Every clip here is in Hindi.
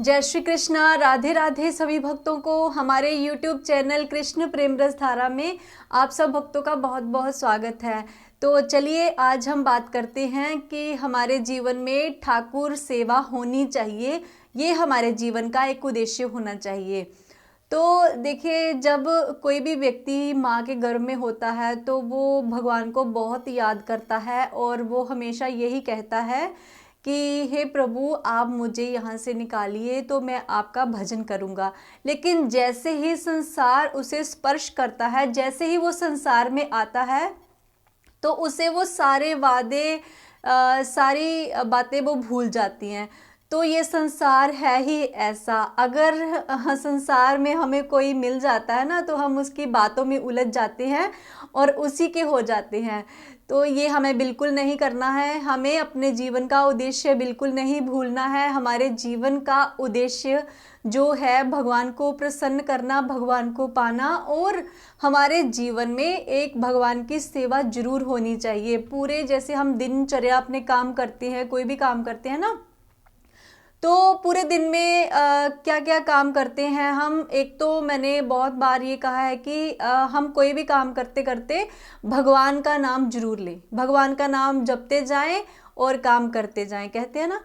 जय श्री कृष्णा। राधे राधे सभी भक्तों को हमारे YouTube चैनल कृष्ण प्रेम रस धारा में आप सब भक्तों का बहुत बहुत स्वागत है। तो चलिए आज हम बात करते हैं कि हमारे जीवन में ठाकुर सेवा होनी चाहिए, ये हमारे जीवन का एक उद्देश्य होना चाहिए। तो देखिए, जब कोई भी व्यक्ति माँ के गर्भ में होता है तो वो भगवान को बहुत याद करता है और वो हमेशा यही कहता है कि हे प्रभु, आप मुझे यहाँ से निकालिए तो मैं आपका भजन करूँगा। लेकिन जैसे ही संसार उसे स्पर्श करता है, जैसे ही वो संसार में आता है, तो उसे वो सारे वादे सारी बातें वो भूल जाती हैं। तो ये संसार है ही ऐसा। अगर संसार में हमें कोई मिल जाता है ना, तो हम उसकी बातों में उलझ जाते हैं और उसी के हो जाते हैं। तो ये हमें बिल्कुल नहीं करना है। हमें अपने जीवन का उद्देश्य बिल्कुल नहीं भूलना है। हमारे जीवन का उद्देश्य जो है भगवान को प्रसन्न करना, भगवान को पाना, और हमारे जीवन में एक भगवान की सेवा जरूर होनी चाहिए। पूरे जैसे हम दिनचर्या अपने काम करते हैं, कोई भी काम करते हैं ना, तो पूरे दिन में क्या क्या काम करते हैं हम। एक तो मैंने बहुत बार ये कहा है कि हम कोई भी काम करते करते भगवान का नाम जरूर लें, भगवान का नाम जपते जाएं और काम करते जाएं। कहते हैं ना,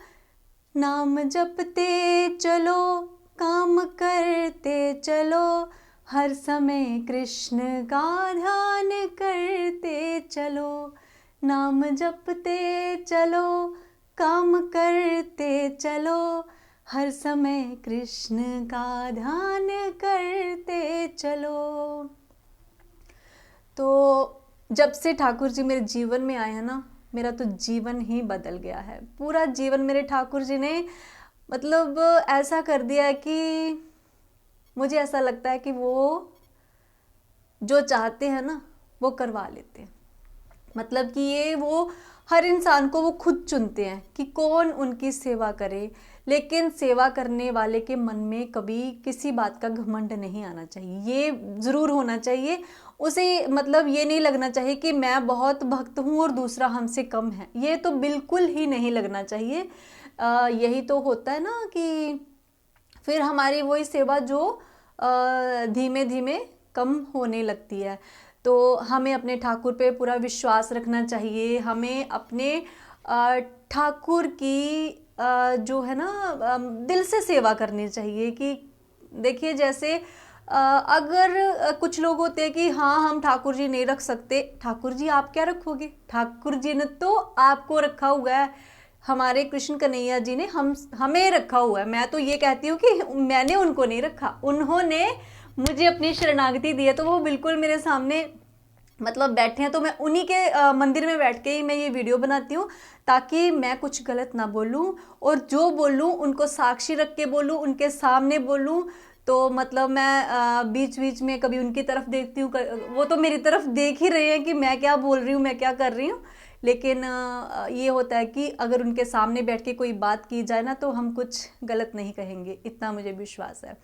नाम जपते चलो, काम करते चलो, हर समय कृष्ण का ध्यान करते चलो। नाम जपते चलो, काम करते चलो, हर समय कृष्ण का ध्यान करते चलो। तो जब से ठाकुर जी मेरे जीवन में आए हैं ना, मेरा तो जीवन ही बदल गया है। पूरा जीवन मेरे ठाकुर जी ने मतलब ऐसा कर दिया है कि मुझे ऐसा लगता है कि वो जो चाहते हैं ना वो करवा लेते हैं। मतलब कि ये वो हर इंसान को वो खुद चुनते हैं कि कौन उनकी सेवा करे। लेकिन सेवा करने वाले के मन में कभी किसी बात का घमंड नहीं आना चाहिए। ये ज़रूर होना चाहिए उसे, मतलब ये नहीं लगना चाहिए कि मैं बहुत भक्त हूँ और दूसरा हमसे कम है। ये तो बिल्कुल ही नहीं लगना चाहिए। यही तो होता है ना कि फिर हमारी वही सेवा जो धीमे धीमे कम होने लगती है। तो हमें अपने ठाकुर पे पूरा विश्वास रखना चाहिए। हमें अपने ठाकुर की जो है ना दिल से सेवा करनी चाहिए। कि देखिए, जैसे अगर कुछ लोग होते हैं कि हाँ हम ठाकुर जी नहीं रख सकते। ठाकुर जी आप क्या रखोगे? ठाकुर जी ने तो आपको रखा हुआ है। हमारे कृष्ण कन्हैया जी ने हमें रखा हुआ है। मैं तो ये कहती हूँ कि मैंने उनको नहीं रखा, उन्होंने मुझे अपनी शरणागति दी है। तो वो बिल्कुल मेरे सामने मतलब बैठे हैं, तो मैं उन्हीं के मंदिर में बैठ के ही मैं ये वीडियो बनाती हूँ, ताकि मैं कुछ गलत ना बोलूँ, और जो बोलूँ उनको साक्षी रख के बोलूँ, उनके सामने बोलूँ। तो मतलब मैं बीच बीच में कभी उनकी तरफ देखती हूँ, वो तो मेरी तरफ देख ही रहे हैं कि मैं क्या बोल रही हूँ, मैं क्या कर रही हूँ। लेकिन ये होता है कि अगर उनके सामने बैठ के कोई बात की जाए ना, तो हम कुछ गलत नहीं कहेंगे, इतना मुझे विश्वास है।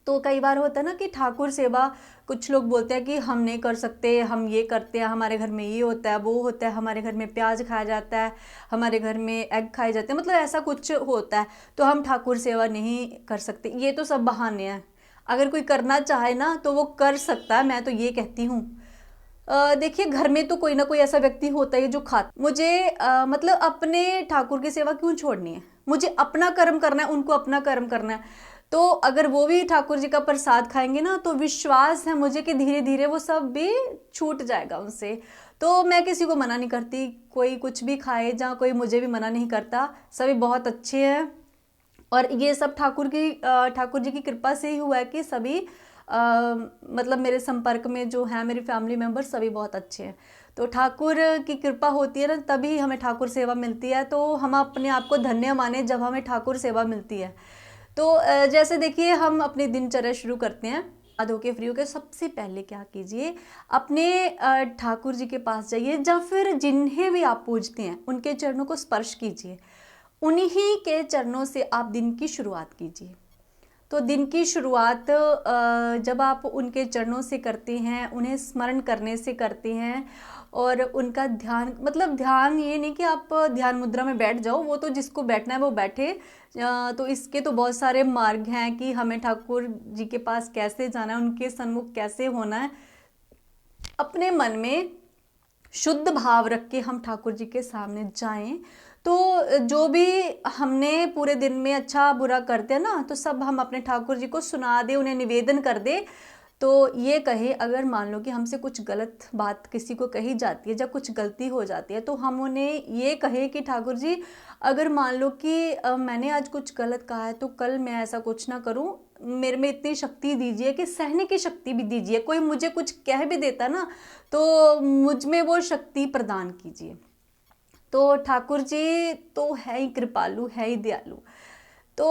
तो कई बार होता है ना कि ठाकुर सेवा कुछ लोग बोलते हैं कि हम नहीं कर सकते, हम ये करते हैं, हमारे घर में ये होता है, वो होता है, हमारे घर में प्याज खाया जाता है, हमारे घर में एग खाए जाते हैं, मतलब ऐसा कुछ होता है, तो हम ठाकुर सेवा नहीं कर सकते। ये तो सब बहाने हैं। अगर कोई करना चाहे ना तो वो कर सकता है, मैं तो ये कहती हूँ। देखिए, घर में तो कोई ना कोई ऐसा व्यक्ति होता है जो खाता। मुझे मतलब अपने ठाकुर की सेवा क्यों छोड़नी है? मुझे अपना कर्म करना है, उनको अपना कर्म करना है। तो अगर वो भी ठाकुर जी का प्रसाद खाएंगे ना, तो विश्वास है मुझे कि धीरे धीरे वो सब भी छूट जाएगा उनसे। तो मैं किसी को मना नहीं करती, कोई कुछ भी खाए, जहाँ कोई मुझे भी मना नहीं करता। सभी बहुत अच्छे हैं, और ये सब ठाकुर जी की कृपा से ही हुआ है कि सभी मतलब मेरे संपर्क में जो है मेरी फैमिली मेम्बर सभी बहुत अच्छे हैं। तो ठाकुर की कृपा होती है ना, तभी हमें ठाकुर सेवा मिलती है। तो हम अपने आप को धन्य माने जब हमें ठाकुर सेवा मिलती है। तो जैसे देखिए, हम अपनी दिनचर्या शुरू करते हैं, धो के फ्री होकर सबसे पहले क्या कीजिए, अपने ठाकुर जी के पास जाइए, या फिर जिन्हें भी आप पूजते हैं उनके चरणों को स्पर्श कीजिए। उन्हीं के चरणों से आप दिन की शुरुआत कीजिए। तो दिन की शुरुआत जब आप उनके चरणों से करते हैं, उन्हें स्मरण करने से करते हैं, और उनका ध्यान, मतलब ध्यान ये नहीं कि आप ध्यान मुद्रा में बैठ जाओ, वो तो जिसको बैठना है वो बैठे। तो इसके तो बहुत सारे मार्ग हैं कि हमें ठाकुर जी के पास कैसे जाना है, उनके सन्मुख कैसे होना है। अपने मन में शुद्ध भाव रख के हम ठाकुर जी के सामने जाएं, तो जो भी हमने पूरे दिन में अच्छा बुरा करते हैं ना, तो सब हम अपने ठाकुर जी को सुना दे, उन्हें निवेदन कर दे। तो ये कहे, अगर मान लो कि हमसे कुछ गलत बात किसी को कही जाती है, जब कुछ गलती हो जाती है, तो हम उन्हें ये कहे कि ठाकुर जी, अगर मान लो कि मैंने आज कुछ गलत कहा है, तो कल मैं ऐसा कुछ ना करूं, मेरे में इतनी शक्ति दीजिए कि सहने की शक्ति भी दीजिए। कोई मुझे कुछ कह भी देता ना, तो मुझ में वो शक्ति प्रदान कीजिए। तो ठाकुर जी तो है ही कृपालु, है ही दयालु। तो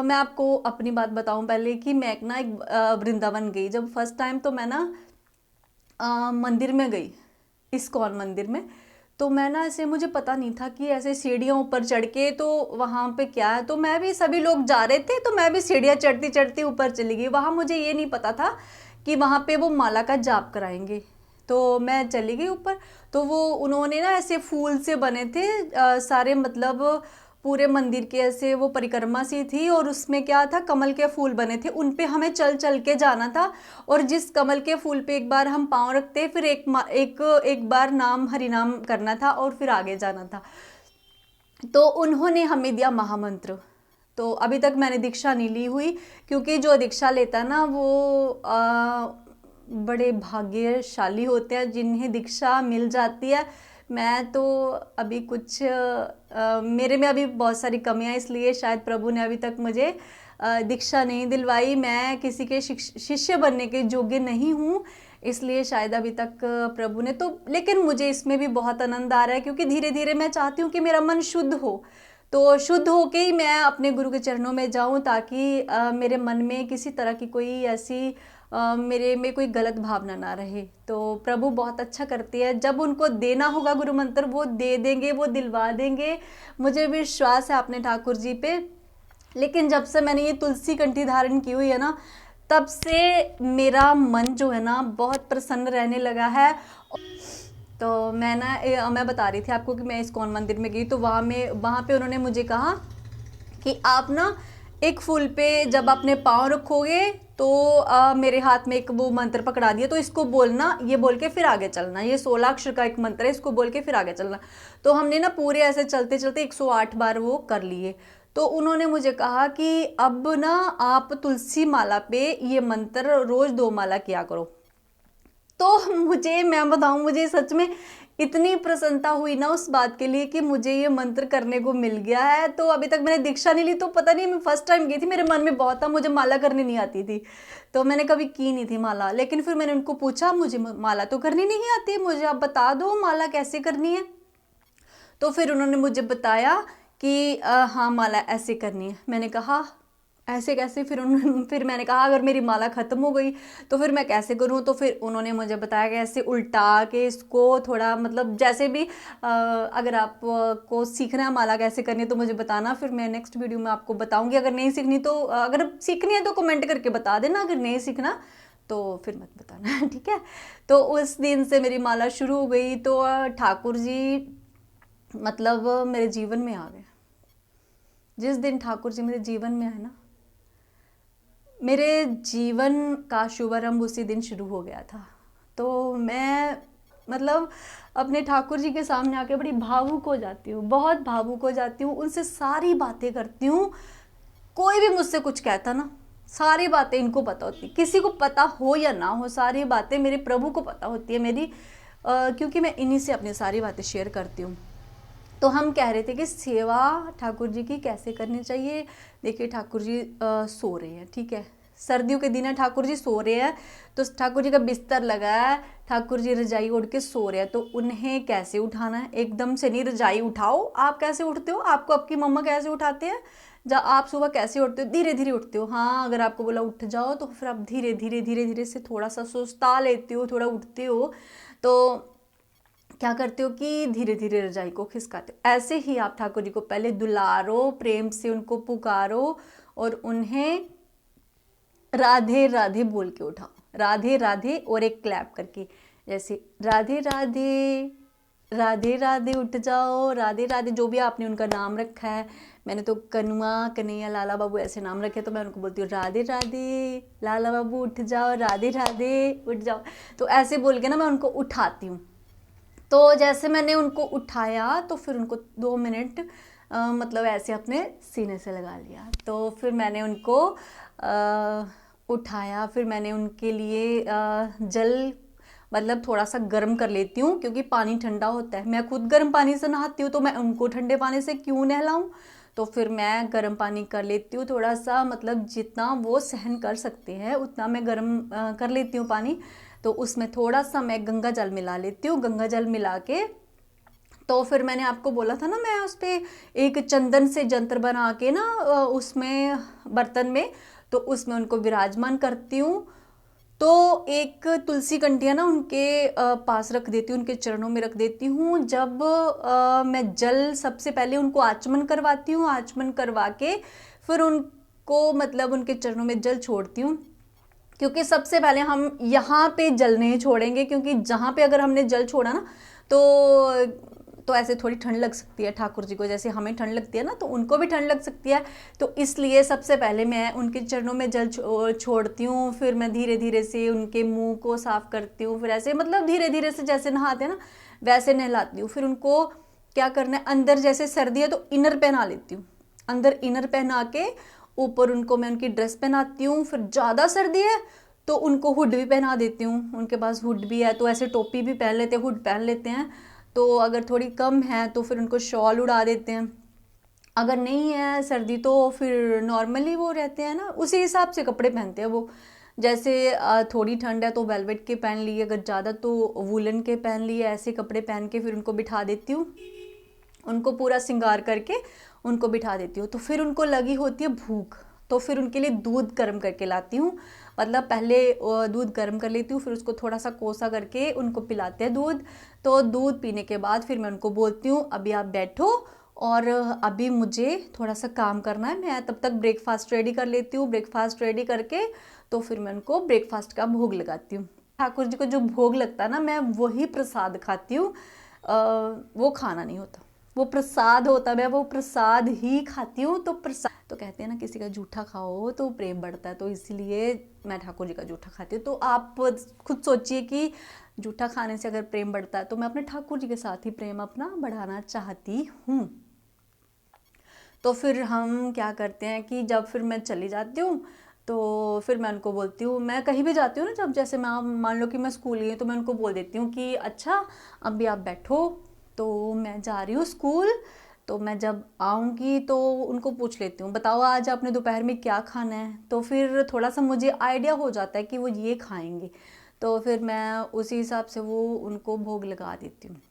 मैं आपको अपनी बात बताऊं पहले कि मैं एक वृंदावन गई जब फर्स्ट टाइम, तो मैं ना मंदिर में गई, इस्कॉन मंदिर में। तो मैं ना ऐसे, मुझे पता नहीं था कि ऐसे सीढ़ियों ऊपर चढ़ के तो वहाँ पे क्या है, तो मैं भी, सभी लोग जा रहे थे तो मैं भी सीढ़ियाँ चढ़ती चढ़ती ऊपर चली गई। वहाँ मुझे ये नहीं पता था कि वहाँ पे वो माला का जाप कराएंगे। तो मैं चली गई ऊपर, तो वो उन्होंने ना ऐसे फूल से बने थे सारे, मतलब पूरे मंदिर के ऐसे वो परिक्रमा सी थी, और उसमें क्या था, कमल के फूल बने थे, उन पे हमें चल चल के जाना था। और जिस कमल के फूल पे एक बार हम पाँव रखते, फिर एक बार नाम हरि नाम करना था और फिर आगे जाना था। तो उन्होंने हमें दिया महामंत्र। तो अभी तक मैंने दीक्षा नहीं ली हुई, क्योंकि जो दीक्षा लेता है ना वो बड़े भाग्यशाली होते हैं जिन्हें दीक्षा मिल जाती है। मैं तो अभी कुछ मेरे में अभी बहुत सारी कमियां, इसलिए शायद प्रभु ने अभी तक मुझे दीक्षा नहीं दिलवाई। मैं किसी के शिष्य बनने के योग्य नहीं हूँ, इसलिए शायद अभी तक प्रभु ने तो, लेकिन मुझे इसमें भी बहुत आनंद आ रहा है, क्योंकि धीरे धीरे मैं चाहती हूँ कि मेरा मन शुद्ध हो। तो शुद्ध होके ही मैं अपने गुरु के चरणों में जाऊं, ताकि मेरे मन में किसी तरह की कोई ऐसी मेरे में कोई गलत भावना ना रहे। तो प्रभु बहुत अच्छा करती है, जब उनको देना होगा गुरु मंत्र वो दे देंगे, वो दिलवा देंगे। मुझे विश्वास है अपने ठाकुर जी पे। लेकिन जब से मैंने ये तुलसी कंठी धारण की हुई है ना, तब से मेरा मन जो है ना बहुत प्रसन्न रहने लगा है। तो मैं बता रही थी आपको कि मैं इस्कॉन मंदिर में गई, तो वहाँ पे उन्होंने मुझे कहा कि आप ना एक फूल पे जब अपने पाँव रखोगे, तो मेरे हाथ में एक वो मंत्र पकड़ा दिया, तो इसको बोलना, ये बोल के फिर आगे चलना, ये 16 अक्षर का एक मंत्र है, इसको बोल के फिर आगे चलना। तो हमने ना पूरे ऐसे चलते चलते 108 बार वो कर लिए। तो उन्होंने मुझे कहा कि अब ना आप तुलसी माला पे ये मंत्र रोज 2 माला किया करो। तो मैं बताऊं, मुझे सच में इतनी प्रसन्नता हुई ना उस बात के लिए कि मुझे ये मंत्र करने को मिल गया है। तो अभी तक मैंने दीक्षा नहीं ली, तो पता नहीं, मैं फर्स्ट टाइम गई थी, मेरे मन में बहुत था, मुझे माला करनी नहीं आती थी, तो मैंने कभी की नहीं थी माला। लेकिन फिर मैंने उनको पूछा, मुझे माला तो करनी नहीं आती, मुझे आप बता दो माला कैसे करनी है। तो फिर उन्होंने मुझे बताया कि हाँ माला ऐसे करनी है। मैंने कहा ऐसे कैसे? फिर मैंने कहा अगर मेरी माला ख़त्म हो गई तो फिर मैं कैसे करूँ? तो फिर उन्होंने मुझे बताया कि ऐसे उल्टा के इसको थोड़ा, मतलब जैसे भी अगर आप को सीखना है माला कैसे करनी है तो मुझे बताना, फिर मैं नेक्स्ट वीडियो में आपको बताऊंगी। अगर नहीं सीखनी तो अगर सीखनी है तो कमेंट करके बता देना, अगर नहीं सीखना तो फिर मत बताना ठीक है। तो उस दिन से मेरी माला शुरू हो गई। तो ठाकुर जी मतलब मेरे जीवन में आ गए। जिस दिन ठाकुर जी मेरे जीवन में आए ना, मेरे जीवन का शुभारंभ उसी दिन शुरू हो गया था। तो मैं मतलब अपने ठाकुर जी के सामने आके बड़ी भावुक हो जाती हूँ, बहुत भावुक हो जाती हूँ, उनसे सारी बातें करती हूँ। कोई भी मुझसे कुछ कहता ना, सारी बातें इनको पता होती, किसी को पता हो या ना हो, सारी बातें मेरे प्रभु को पता होती है मेरी, क्योंकि मैं इन्हीं से अपनी सारी बातें शेयर करती हूँ। तो हम कह रहे थे कि सेवा ठाकुर जी की कैसे करनी चाहिए। देखिए ठाकुर जी सो रहे हैं, ठीक है, सर्दियों के दिन है, ठाकुर जी सो रहे हैं, तो ठाकुर जी का बिस्तर लगा है, ठाकुर जी रजाई ओढ़ के सो रहे हैं, तो उन्हें कैसे उठाना है? एकदम से नहीं रजाई उठाओ। आप कैसे उठते हो? आपको आपकी मम्मा कैसे उठाते हैं? जब आप सुबह कैसे उठते हो? धीरे धीरे उठते हो। हाँ, अगर आपको बोला उठ जाओ तो फिर आप धीरे धीरे धीरे धीरे से थोड़ा सा सुस्ता लेते हो, थोड़ा उठते हो। तो क्या करते हो कि धीरे धीरे रजाई को खिसकाते हो। ऐसे ही आप ठाकुर जी को पहले दुलारो, प्रेम से उनको पुकारो और उन्हें राधे राधे बोल के उठाओ, राधे राधे, और एक क्लैप करके, जैसे राधे राधे, राधे राधे उठ जाओ, राधे राधे, जो भी आपने उनका नाम रखा है। मैंने तो कनुआ, कन्हैया, लाला बाबू ऐसे नाम रखे, तो मैं उनको बोलती हूँ राधे राधे, लाला बाबू उठ जाओ, राधे राधे उठ जाओ। तो ऐसे बोल के ना मैं उनको उठाती हूँ। तो जैसे मैंने उनको उठाया तो फिर उनको 2 मिनट मतलब ऐसे अपने सीने से लगा लिया। तो फिर मैंने उनको उठाया, फिर मैंने उनके लिए जल मतलब थोड़ा सा गर्म कर लेती हूँ, क्योंकि पानी ठंडा होता है। मैं खुद गर्म पानी से नहाती हूँ, तो मैं उनको ठंडे पानी से क्यों नहलाऊँ। तो फिर मैं गर्म पानी कर लेती हूँ थोड़ा सा, मतलब जितना वो सहन कर सकते हैं उतना मैं गर्म कर लेती हूँ पानी। तो उसमें थोड़ा सा मैं गंगा जल मिला लेती हूँ। गंगा जल मिला के तो फिर मैंने आपको बोला था ना, मैं उस पर एक चंदन से जंतर बना के ना उसमें बर्तन में, तो उसमें उनको विराजमान करती हूँ। तो एक तुलसी कंटिया ना उनके पास रख देती हूँ, उनके चरणों में रख देती हूँ। जब मैं जल सबसे पहले उनको आचमन करवाती हूँ, आचमन करवा के फिर उनको मतलब उनके चरणों में जल छोड़ती हूँ। क्योंकि सबसे पहले हम यहाँ पे जल नहीं छोड़ेंगे, क्योंकि जहाँ पे अगर हमने जल छोड़ा ना तो ऐसे थोड़ी ठंड लग सकती है ठाकुर जी को, जैसे हमें ठंड लगती है ना, तो उनको भी ठंड लग सकती है। तो इसलिए सबसे पहले मैं उनके चरणों में जल छोड़ती हूँ। फिर मैं धीरे धीरे से उनके मुंह को साफ करती हूँ, फिर ऐसे मतलब धीरे धीरे से जैसे नहाते हैं ना वैसे नहलाती हूँ। फिर उनको क्या करना है, अंदर जैसे सर्दी है तो इनर पहना लेती हूँ, अंदर इनर पहना के ऊपर उनको मैं उनकी ड्रेस पहनाती हूँ। फिर ज़्यादा सर्दी है तो उनको हुड भी पहना देती हूँ, उनके पास हुड भी है तो ऐसे टोपी भी पहन लेते हैं, हुड पहन लेते हैं। तो अगर थोड़ी कम है तो फिर उनको शॉल उड़ा देते हैं। अगर नहीं है सर्दी तो फिर नॉर्मली वो रहते हैं ना, उसी हिसाब से कपड़े पहनते हैं वो। जैसे थोड़ी ठंड है तो वेलवेट के पहन लिए, अगर ज़्यादा तो वुलन के पहन लिए। ऐसे कपड़े पहन के फिर उनको बिठा देती हूँ, उनको पूरा श्रृंगार करके उनको बिठा देती हूँ। तो फिर उनको लगी होती है भूख, तो फिर उनके लिए दूध गर्म करके लाती हूँ। मतलब पहले दूध गर्म कर लेती हूँ, फिर उसको थोड़ा सा कोसा करके उनको पिलाते हैं दूध। तो दूध पीने के बाद फिर मैं उनको बोलती हूँ अभी आप बैठो और अभी मुझे थोड़ा सा काम करना है। मैं तब तक ब्रेकफास्ट रेडी कर लेती हूँ। ब्रेकफास्ट रेडी करके तो फिर मैं उनको ब्रेकफास्ट का भोग लगाती हूँ। ठाकुर जी को जो भोग लगता है ना, मैं वही प्रसाद खाती हूँ, वो खाना नहीं होता, वो प्रसाद होता है, मैं वो प्रसाद ही खाती हूँ। तो प्रसाद तो कहते हैं ना किसी का जूठा खाओ तो प्रेम बढ़ता है, तो इसलिए मैं ठाकुर जी का जूठा खाती हूँ। तो आप खुद सोचिए कि जूठा खाने से अगर प्रेम बढ़ता है तो मैं अपने ठाकुर जी के साथ ही प्रेम अपना बढ़ाना चाहती हूँ। तो फिर हम क्या करते हैं कि जब फिर मैं चली जाती हूँ तो फिर मैं उनको बोलती हूँ, मैं कहीं भी जाती हूँ ना, जब जैसे मैं मान लो कि मैं स्कूल गई तो मैं उनको बोल देती हूँ कि अच्छा अभी आप बैठो, तो मैं जा रही हूँ स्कूल। तो मैं जब आऊँगी तो उनको पूछ लेती हूँ बताओ आज आपने दोपहर में क्या खाना है, तो फिर थोड़ा सा मुझे आइडिया हो जाता है कि वो ये खाएंगे। तो फिर मैं उसी हिसाब से वो उनको भोग लगा देती हूँ।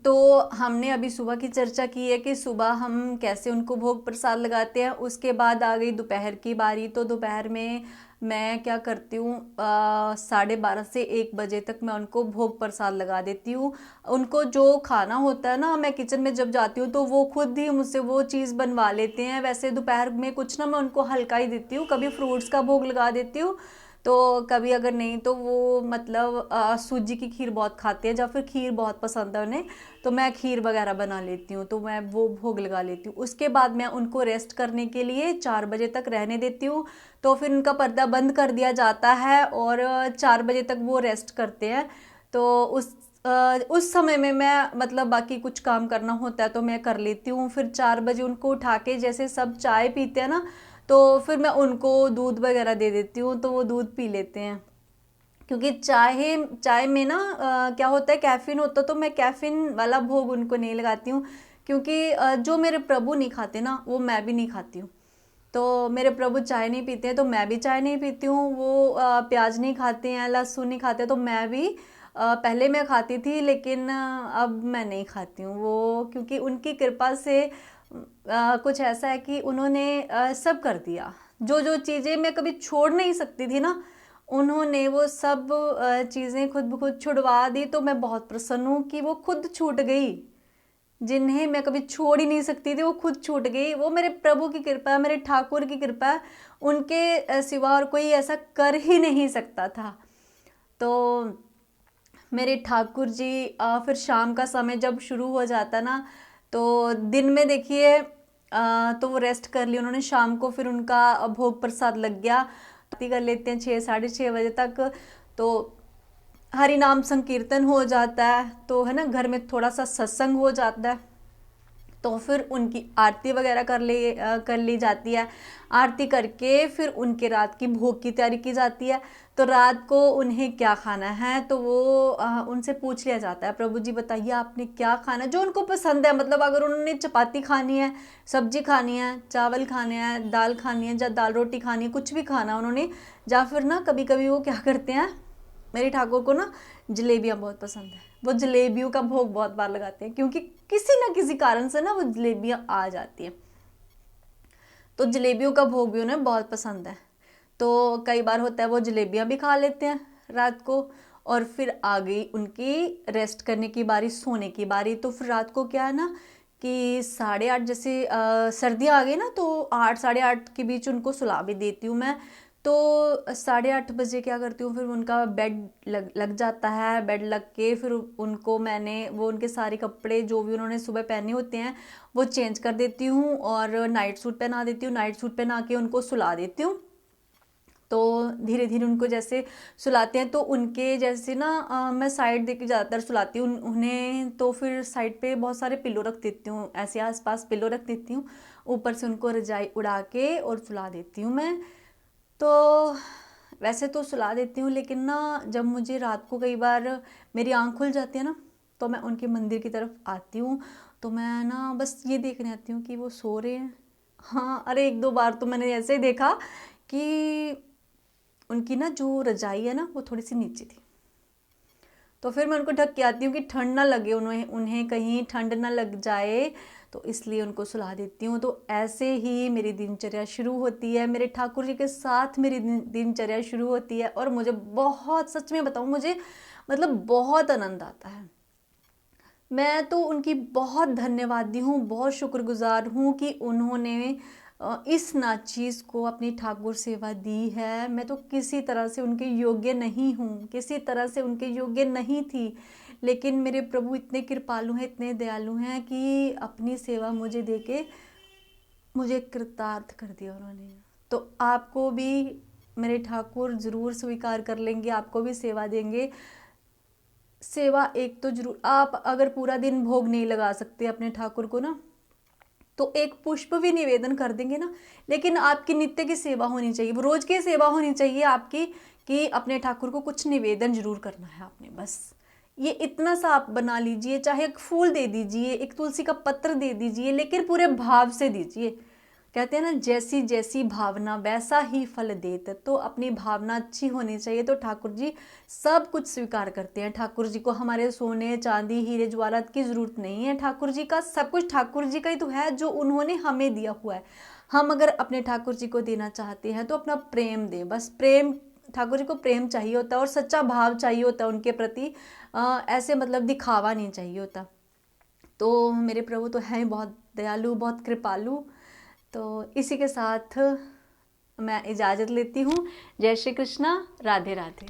तो हमने अभी सुबह की चर्चा की है कि सुबह हम कैसे उनको भोग प्रसाद लगाते हैं। उसके बाद आ गई दोपहर की बारी, तो दोपहर में मैं क्या करती हूँ, 12:30 से 1 बजे तक मैं उनको भोग प्रसाद लगा देती हूँ। उनको जो खाना होता है ना, मैं किचन में जब जाती हूँ तो वो खुद ही मुझसे वो चीज़ बनवा लेते हैं। वैसे दोपहर में कुछ ना मैं उनको हल्का ही देती हूँ, कभी फ्रूट्स का भोग लगा देती हूँ, तो कभी अगर नहीं तो वो मतलब सूजी की खीर बहुत खाते हैं, या फिर खीर बहुत पसंद है उन्हें, तो मैं खीर वगैरह बना लेती हूँ, तो मैं वो भोग लगा लेती हूँ। उसके बाद मैं उनको रेस्ट करने के लिए 4 बजे तक रहने देती हूँ। तो फिर उनका पर्दा बंद कर दिया जाता है और 4 बजे तक वो रेस्ट करते हैं। तो उस समय में मैं मतलब बाकी कुछ काम करना होता है तो मैं कर लेती हूँ। फिर 4 बजे उनको उठा के जैसे सब चाय पीते हैं ना, तो फिर मैं उनको दूध वगैरह दे देती हूँ, तो वो दूध पी लेते हैं। क्योंकि चाय चाय में ना क्या होता है, कैफीन होता है, तो मैं कैफीन वाला भोग उनको नहीं लगाती हूँ। क्योंकि जो मेरे प्रभु नहीं खाते ना वो मैं भी नहीं खाती हूँ। तो मेरे प्रभु चाय नहीं पीते हैं तो मैं भी चाय नहीं पीती हूँ। वो प्याज नहीं खाते हैं, लहसुन नहीं खाते, तो मैं भी पहले मैं खाती थी लेकिन अब मैं नहीं खाती हूँ वो, क्योंकि उनकी कृपा से कुछ ऐसा है कि उन्होंने सब कर दिया। जो जो चीज़ें मैं कभी छोड़ नहीं सकती थी ना, उन्होंने वो सब चीज़ें खुद ब खुद छुड़वा दी। तो मैं बहुत प्रसन्न हूँ कि वो खुद छूट गई, जिन्हें मैं कभी छोड़ ही नहीं सकती थी वो खुद छूट गई। वो मेरे प्रभु की कृपा है, मेरे ठाकुर की कृपा है, उनके सिवा और कोई ऐसा कर ही नहीं सकता था। तो मेरे ठाकुर जी फिर शाम का समय जब शुरू हो जाता ना, तो दिन में देखिए तो वो रेस्ट कर ली उन्होंने, शाम को फिर उनका भोग प्रसाद लग गया, आरती कर लेते हैं 6 साढ़े 6 बजे तक। तो हरि नाम संकीर्तन हो जाता है, तो है ना, घर में थोड़ा सा सत्संग हो जाता है, तो फिर उनकी आरती वगैरह कर ली जाती है। आरती करके फिर उनके रात की भोग की तैयारी की जाती है। तो रात को उन्हें क्या खाना है, तो वो उनसे पूछ लिया जाता है, प्रभु जी बताइए आपने क्या खाना है, जो उनको पसंद है। मतलब अगर उन्होंने चपाती खानी है, सब्जी खानी है, चावल खाने हैं, दाल खानी है, या दाल रोटी खानी है, कुछ भी खाना उन्होंने, या फिर ना कभी कभी वो क्या करते हैं, मेरे ठाकुर को ना जलेबियाँ बहुत पसंद है, वो जलेबियों का भोग बहुत बार लगाते हैं, क्योंकि किसी ना किसी कारण से ना वो जलेबियाँ आ जाती हैं, तो जलेबियों का भोग भी उन्हें बहुत पसंद है। तो कई बार होता है वो जलेबियाँ भी खा लेते हैं रात को, और फिर आ गई उनकी रेस्ट करने की बारी, सोने की बारी। तो फिर रात को क्या है ना कि 8:30, जैसे सर्दियाँ आ गई ना, तो 8 साढ़े 8 के बीच उनको सुला भी देती हूँ मैं। तो 8:30 बजे क्या करती हूँ, फिर उनका बेड लग जाता है। बेड लग के फिर उनको मैंने वो उनके सारे कपड़े जो भी उन्होंने सुबह पहने होते हैं वो चेंज कर देती हूँ, और नाइट सूट पहना देती हूँ। नाइट सूट पहना के उनको सुला देती हूँ। तो धीरे धीरे उनको जैसे सुलाते हैं, तो उनके जैसे ना मैं साइड देके ज़्यादातर सुलाती हूँ उन्हें। तो फिर साइड पे बहुत सारे पिलो रख देती हूँ, ऐसे आसपास पिलो रख देती हूँ, ऊपर से उनको रजाई उड़ा के और सुला देती हूँ मैं। तो वैसे तो सुला देती हूँ, लेकिन ना जब मुझे रात को कई बार मेरी आँख खुल जाती है ना, तो मैं उनके मंदिर की तरफ आती हूँ। तो मैं ना बस ये देखने आती हूँ कि वो सो रहे हैं। हाँ, अरे 1-2 बार तो मैंने ऐसे ही देखा कि उनकी ना जो रजाई है ना वो थोड़ी सी नीचे थी, तो फिर मैं उनको ढक के आती हूँ कि ठंड ना लगे उन्हें उन्हें कहीं ठंड ना लग जाए, तो इसलिए उनको सुला देती हूँ। तो ऐसे ही मेरी दिनचर्या शुरू होती है, मेरे ठाकुर जी के साथ मेरी दिनचर्या शुरू होती है, और मुझे बहुत, सच में बताऊँ, मुझे मतलब बहुत आनंद आता है। मैं तो उनकी बहुत धन्यवादी हूँ, बहुत शुक्रगुजार हूँ कि उन्होंने इस नाचीज़ को अपनी ठाकुर सेवा दी है। मैं तो किसी तरह से उनके योग्य नहीं हूँ, किसी तरह से उनके योग्य नहीं थी, लेकिन मेरे प्रभु इतने कृपालु हैं, इतने दयालु हैं कि अपनी सेवा मुझे देके मुझे कृतार्थ कर दिया उन्होंने। तो आपको भी मेरे ठाकुर ज़रूर स्वीकार कर लेंगे, आपको भी सेवा देंगे। सेवा एक तो जरूर, आप अगर पूरा दिन भोग नहीं लगा सकते अपने ठाकुर को ना, तो एक पुष्प भी निवेदन कर देंगे ना, लेकिन आपकी नित्य की सेवा होनी चाहिए, वो रोज की सेवा होनी चाहिए आपकी, कि अपने ठाकुर को कुछ निवेदन जरूर करना है आपने। बस ये इतना सा आप बना लीजिए, चाहे एक फूल दे दीजिए, एक तुलसी का पत्र दे दीजिए, लेकिन पूरे भाव से दीजिए। कहते हैं ना, जैसी जैसी भावना वैसा ही फल देत। तो अपनी भावना अच्छी होनी चाहिए, तो ठाकुर जी सब कुछ स्वीकार करते हैं। ठाकुर जी को हमारे सोने चांदी हीरे जवाहरात की जरूरत नहीं है, ठाकुर जी का सब कुछ ठाकुर जी का ही तो है, जो उन्होंने हमें दिया हुआ है। हम अगर अपने ठाकुर जी को देना चाहते हैं तो अपना प्रेम दें, बस प्रेम, ठाकुर जी को प्रेम चाहिए होता है, और सच्चा भाव चाहिए होता है उनके प्रति, ऐसे मतलब दिखावा नहीं चाहिए होता। तो मेरे प्रभु तो हैं बहुत दयालु, बहुत कृपालु। तो इसी के साथ मैं इजाज़त लेती हूँ। जय श्री कृष्णा, राधे राधे।